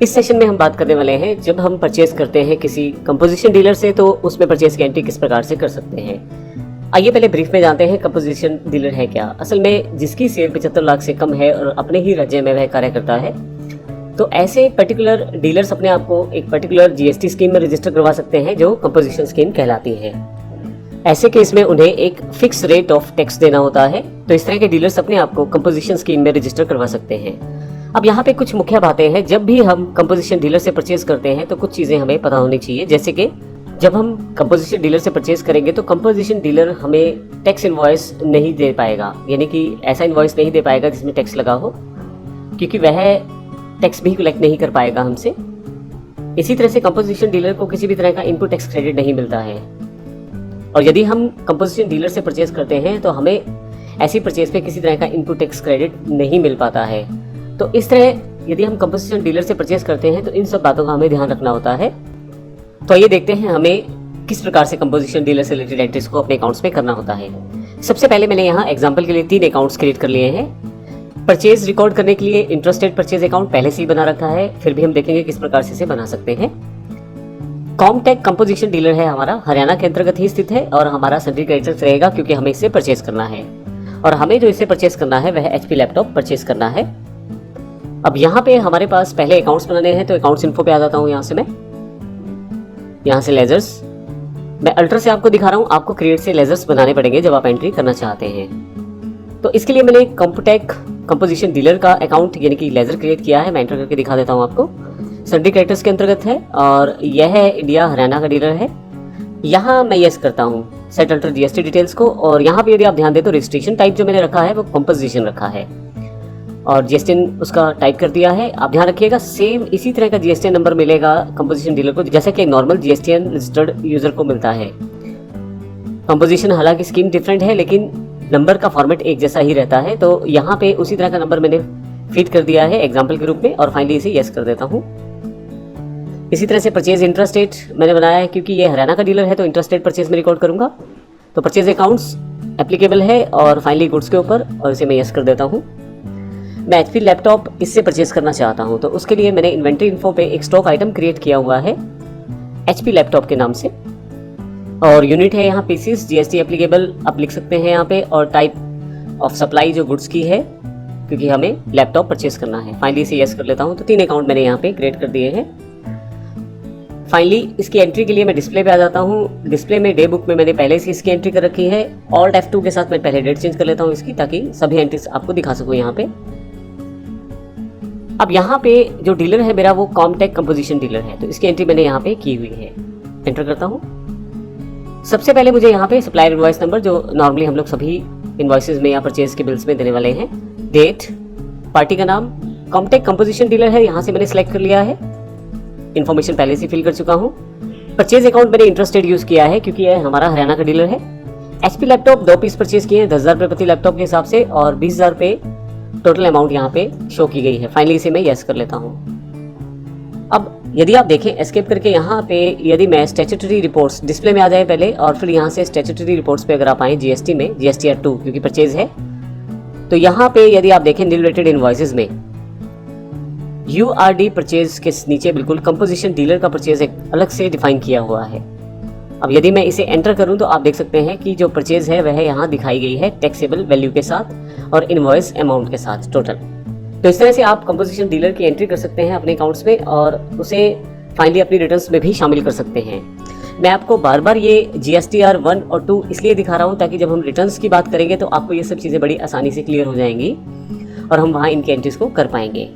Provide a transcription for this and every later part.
इस सेशन में हम बात करने वाले हैं जब हम परचेज करते हैं किसी कंपोजिशन डीलर से तो उसमें परचेज की एंट्री किस प्रकार से कर सकते हैं। आइए पहले ब्रीफ में जानते हैं कंपोजिशन डीलर है क्या। असल में जिसकी सेल 75 लाख से कम है और अपने ही राज्य में वह कार्य करता है, तो ऐसे पर्टिकुलर डीलर्स अपने आप को एक पर्टिकुलर जीएसटी स्कीम में रजिस्टर करवा सकते हैं जो कंपोजिशन स्कीम कहलाती है। ऐसे केस में उन्हें एक फिक्स रेट ऑफ टैक्स देना होता है, तो इस तरह के डीलर्स अपने आप को कंपोजिशन स्कीम में रजिस्टर करवा सकते हैं। अब यहाँ पे कुछ मुख्य बातें हैं। जब भी हम कंपोजिशन डीलर से परचेज करते हैं तो कुछ चीज़ें हमें पता होनी चाहिए, जैसे कि जब हम कंपोजिशन डीलर से परचेज करेंगे तो कंपोजिशन डीलर हमें टैक्स इनवॉइस नहीं दे पाएगा, यानी कि ऐसा इनवॉइस नहीं दे पाएगा जिसमें टैक्स लगा हो, क्योंकि वह टैक्स भी कलेक्ट नहीं कर पाएगा हमसे। इसी तरह से कंपोजिशन डीलर को किसी भी तरह का इनपुट टैक्स क्रेडिट नहीं मिलता है। और यदि हम कंपोजिशन डीलर से परचेज करते हैं तो हमें ऐसी परचेज पे किसी तरह का इनपुट टैक्स क्रेडिट नहीं मिल पाता है। तो इस तरह यदि हम कंपोजिशन डीलर से परचेज करते हैं तो इन सब बातों का हमें ध्यान रखना होता है। तो आइए देखते हैं हमें किस प्रकार से कंपोजिशन डीलर से रिलेटेड एंट्रीज को अपने अकाउंट्स में करना होता है। सबसे पहले मैंने यहाँ एग्जांपल के लिए 3 अकाउंट्स क्रिएट कर लिए हैं। परचेज रिकॉर्ड करने के लिए इंटरेस्टेड परचेज अकाउंट पहले से ही बना रखा है, फिर भी हम देखेंगे किस प्रकार से इसे बना सकते हैं। कॉमटेक कंपोजिशन डीलर है हमारा, हरियाणा के अंतर्गत ही स्थित है और हमारा सन्ड्री क्रेडिटर्स रहेगा क्योंकि हमें इससे परचेज करना है और हमें जो इसे परचेज करना है वह HP लैपटॉप परचेज करना है। अब यहाँ पे हमारे पास पहले अकाउंट्स बनाने हैं, तो अकाउंट्स इन्फो पे आ जाता हूँ। यहाँ से लेजर्स, मैं अल्ट्रा से आपको दिखा रहा हूँ, आपको क्रिएट से लेजर्स बनाने पड़ेंगे जब आप एंट्री करना चाहते हैं। तो इसके लिए मैंने कॉमटेक कंपोजिशन डीलर का अकाउंट यानी कि लेजर क्रिएट किया है। मैं एंटर करके दिखा देता हूँ आपको। सन्ड्री क्रेडिटर्स के अंतर्गत है और यह है इंडिया हरियाणा का डीलर है। यहाँ मैं यस करता हूँ सेट अल्टर GST डिटेल्स को, और यहाँ पे यदि आप ध्यान दें तो रजिस्ट्रेशन टाइप जो मैंने रखा है वो कंपोजिशन रखा है और GSTN उसका टाइप कर दिया है। आप ध्यान रखिएगा सेम इसी तरह का GSTN नंबर मिलेगा कंपोजिशन डीलर को जैसा कि नॉर्मल GSTN रजिस्टर्ड यूजर को मिलता है। कंपोजिशन हालांकि स्कीम डिफरेंट है लेकिन नंबर का फॉर्मेट एक जैसा ही रहता है, तो यहाँ पे उसी तरह का नंबर मैंने फीड कर दिया है एग्जाम्पल के रूप में और फाइनली इसे यस कर देता हूँ। इसी तरह से परचेज इंटरेस्ट रेट मैंने बनाया है क्योंकि ये हरियाणा का डीलर है तो इंटरेस्ट रेट परचेज में रिकॉर्ड करूंगा। तो परचेज अकाउंट्स एप्लीकेबल है और फाइनली गुड्स के ऊपर, और इसे मैं यस कर देता हूँ। मैं HP लैपटॉप इससे परचेज करना चाहता हूँ, तो उसके लिए मैंने इन्वेंट्री इन्फो पे एक स्टॉक आइटम क्रिएट किया हुआ है HP लैपटॉप के नाम से, और यूनिट है यहाँ पीसीस, GST एप्लीकेबल आप लिख सकते हैं यहाँ पे, और टाइप ऑफ सप्लाई जो गुड्स की है क्योंकि हमें लैपटॉप परचेज करना है। फाइनली इसे यस कर लेता हूँ। तो 3 अकाउंट मैंने यहाँ पे क्रिएट कर दिए हैं। फाइनली इसकी एंट्री के लिए मैं डिस्प्ले पे आ जाता हूँ। डिस्प्ले में डे बुक में मैंने पहले से इसकी एंट्री कर रखी है। ऑल्ट F2 के साथ मैं पहले डेट चेंज कर लेता हूँ इसकी, ताकि सभी एंट्रीज आपको दिखा सकूँ यहाँ पे। अब यहाँ पे जो डीलर है मेरा वो कॉमटेक कंपोजिशन डीलर है, तो इसकी एंट्री मैंने यहाँ पे की हुई है। एंटर करता हूँ। सबसे पहले मुझे यहाँ पे सप्लायर इनवॉइस नंबर जो नॉर्मली हम लोग सभी इनवॉइसेज में या परचेज के बिल्स में देने वाले हैं, डेट, पार्टी का नाम, कॉमटेक कंपोजिशन डीलर है, यहाँ से मैंने सेलेक्ट कर लिया है। इन्फॉर्मेशन पहले से फिल कर चुका हूँ। परचेज अकाउंट मैंने इंटरेस्टेड यूज किया है क्योंकि यह हमारा हरियाणा का डीलर है। HP लैपटॉप 2 पीस परचेज किए हैं 10,000 रुपये प्रति लैपटॉप के हिसाब से, और 20,000 रुपये टोटल अमाउंट यहाँ पे शो की गई है। फाइनली इसे मैं यस कर लेता हूँ। अब यदि आप देखें एस्केप करके यहाँ पे, यदि मैं स्टैट्यूटरी रिपोर्ट्स डिस्प्ले में आ जाए पहले और फिर यहाँ से स्टैट्यूटरी रिपोर्ट्स पे अगर आप आए GST में, GSTR 2 क्योंकि परचेज है, तो यहाँ पे यदि आप देखें रिलेटेड इनवॉइसेज में URD परचेज के नीचे बिल्कुल कंपोजिशन डीलर का परचेज एक अलग से डिफाइन किया हुआ है। अब यदि मैं इसे एंटर करूं तो आप देख सकते हैं कि जो परचेज है वह यहाँ दिखाई गई है टैक्सेबल वैल्यू के साथ और इनवॉइस अमाउंट के साथ टोटल। तो इस तरह से आप कंपोजिशन डीलर की एंट्री कर सकते हैं अपने अकाउंट्स में और उसे फाइनली अपनी रिटर्न्स में भी शामिल कर सकते हैं। मैं आपको बार बार ये GSTR 1 और 2 इसलिए दिखा रहा हूँ ताकि जब हम रिटर्न्स की बात करेंगे तो आपको ये सब चीज़ें बड़ी आसानी से क्लियर हो जाएंगी और हम वहाँ इनकी एंट्रीज को कर पाएंगे।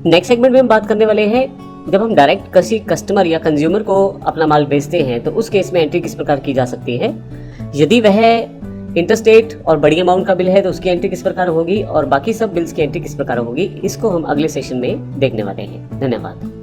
नेक्स्ट सेगमेंट में हम बात करने वाले हैं जब हम डायरेक्ट किसी कस्टमर या कंज्यूमर को अपना माल बेचते हैं तो उस केस में एंट्री किस प्रकार की जा सकती है। यदि वह इंटरस्टेट और बड़ी अमाउंट का बिल है तो उसकी एंट्री किस प्रकार होगी और बाकी सब बिल्स की एंट्री किस प्रकार होगी, इसको हम अगले सेशन में देखने वाले हैं। धन्यवाद।